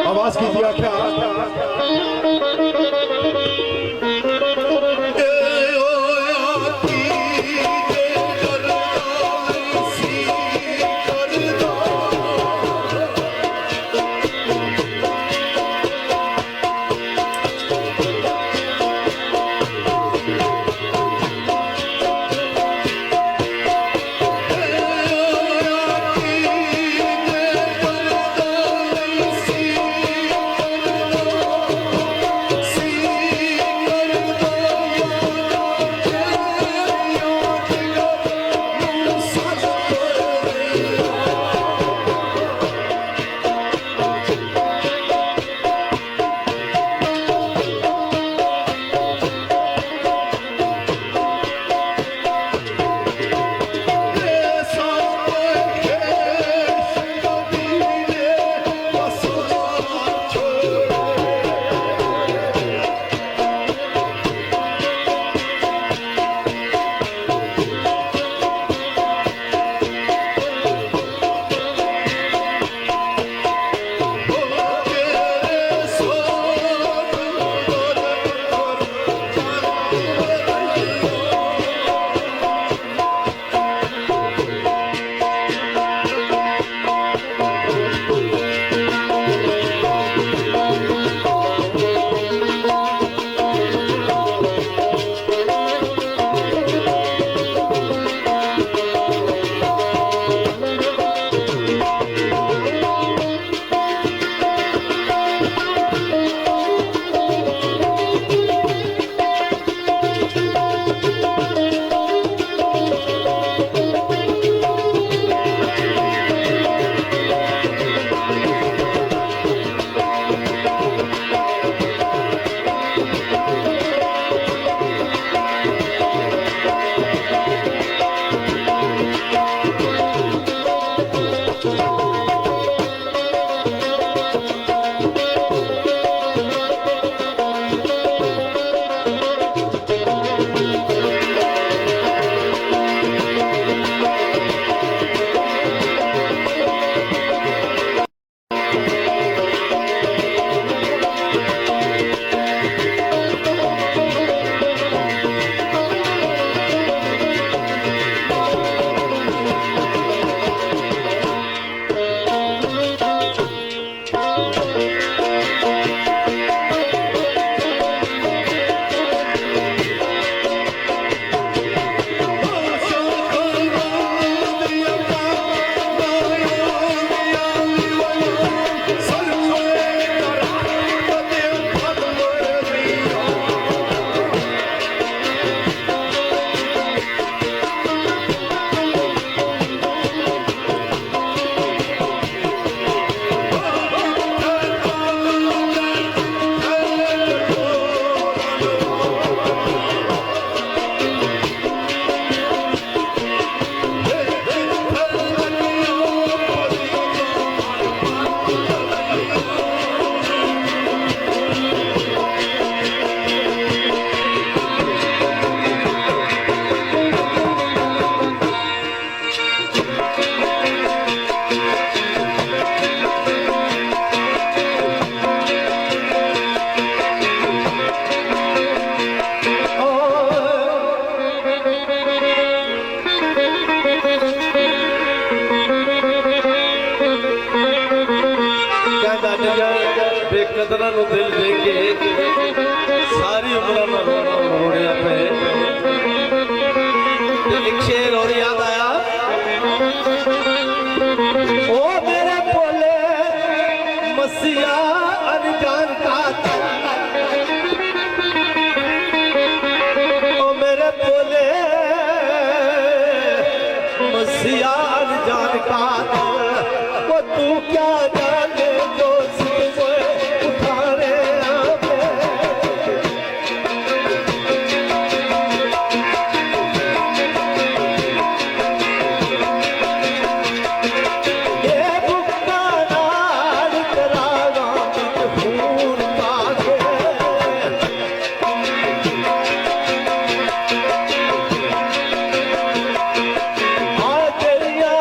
आवाज कीजिए क्या बेकदरा दिल दे के सारी उम्र में रोड़िया पे एक शेर और याद आया। ओ मेरे बोले मसीहा अनजान का ओ मेरे बोले मसीहा अनजान का वो तू क्या जाने जो तेरिया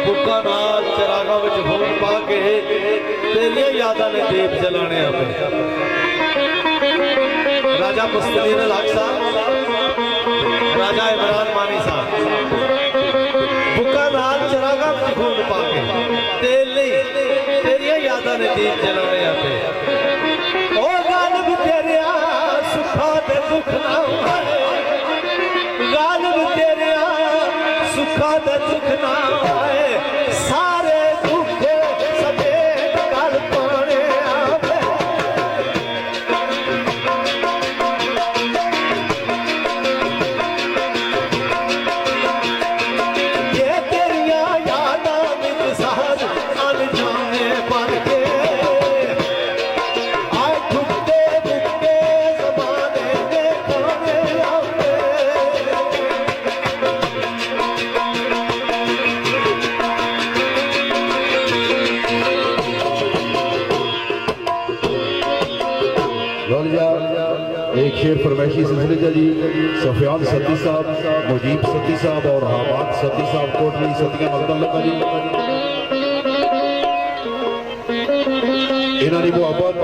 बुका नाल चिरागा विच होर पा के तेरिया यादां ने दीप जलाने अपने राजा मुस्तलीन हक साहब राजा इमरान मानी साहब बुका नाल चिरागा विच होर पा के तेरिया यादां ने दीप जलाने अपने ओ गालिब तेरिया सुखा दे दुख ना गालिब तेरिया सुखा दे दुख ना आए सारे दुख सफेद गल पाने आवे ये तेरिया यादां विच साज अनजाने बन के आए ठुकते ठुकते ज़माने दे खाने आवे एक शेर फरमाइशी सिलसिले का जी सफियान सती साहब मुजीब सती साहब और हमाद सती साहब कोटली सतिया मकदम लगा जी इन्हों की मुहब्बत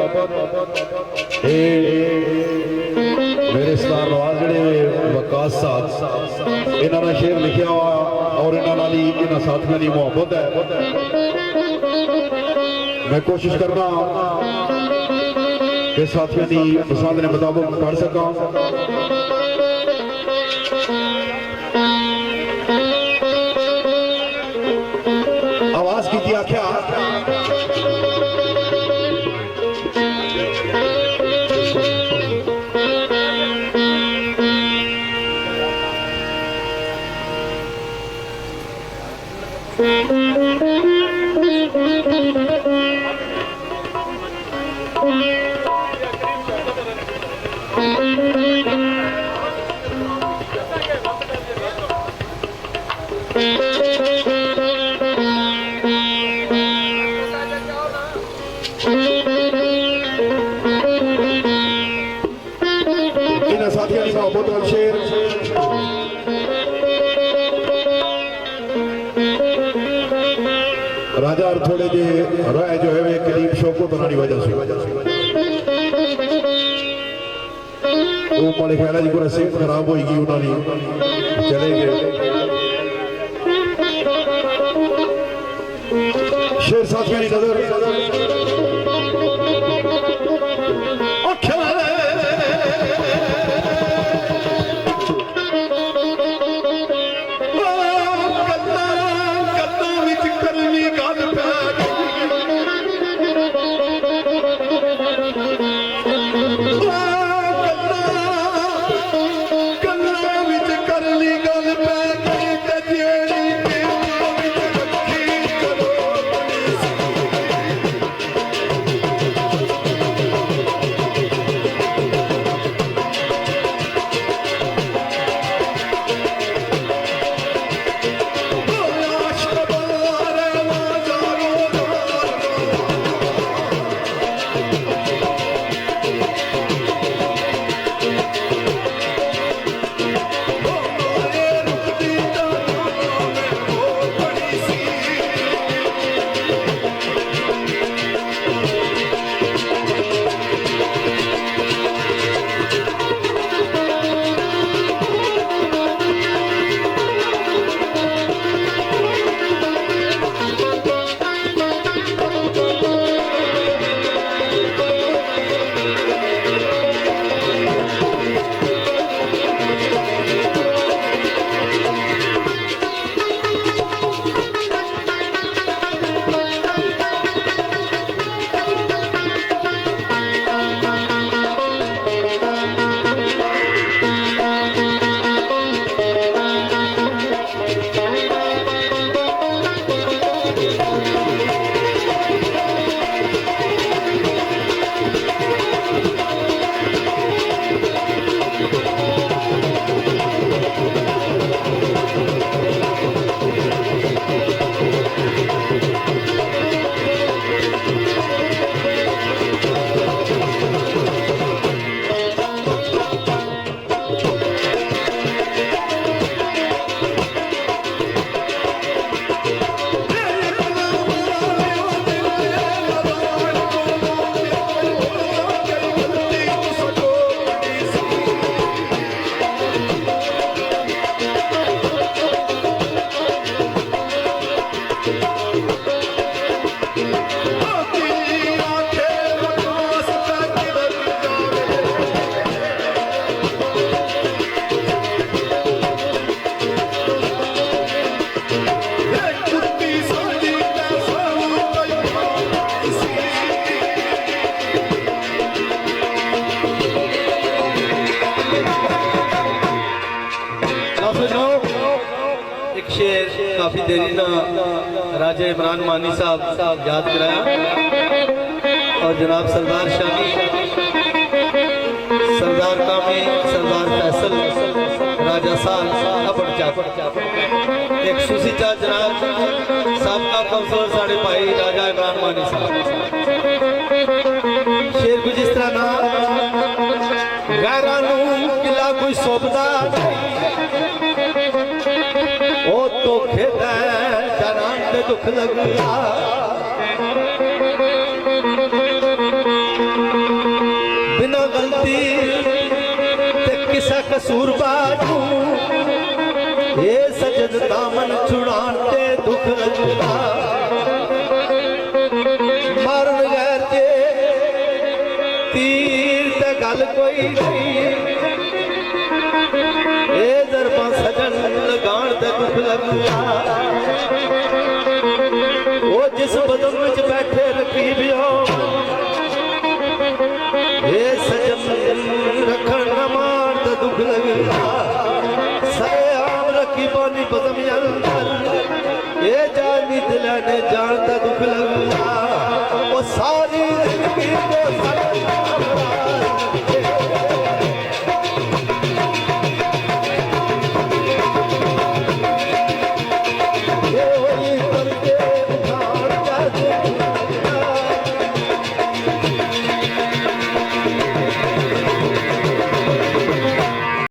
मेरे स्टार नवाज जड़े वकास साहब इन्होंने शेर लिखा हुआ और इन्होंने साथियों की मुहब्बत है मैं कोशिश करना कि साथियों की पसंद के मुताबिक पढ़ सका आवाज की आख्या इन साथियों की मोहब्बत और शेर राजा और थोड़े जे राय जो है वे करीब शौको बनाने वजह से वो मेरे ख्याल जी पूरा सेहत खराब होगी उन्होंने चले गए शेर साथियों की नजर एक शेर काफी देरी ना राजा इमरान मानी साहब याद कराया और जनाब सरदार शानी, सरदार कामी, सरदार फैसल, राजा साल अबड़ चाप एक सुसी चा जनाब साबका कौंसलर साढ़े भाई राजा इमरान मानी साहब। शेर कुछ इस तरह ना गैरां नूं किला कोई सौंपदा ओ तो खेदा जनान ते दुख लगदा बिना गलती ते किसा कसूर बाजू ये सजद दामन छुड़ान ते दुख लगदा मारन गैर के तीर ते गल कोई नहीं ए दरबां सजन लगान ते दुख लगदा ओ जिस बदन विच बैठे रकीब हो ए सजन रखन न मार ते दुख लगदा सरे आम रकीबानी बदम अंदर ए जानी दिला ने जान ते दुख लगदा ओ सारी जिंदगी को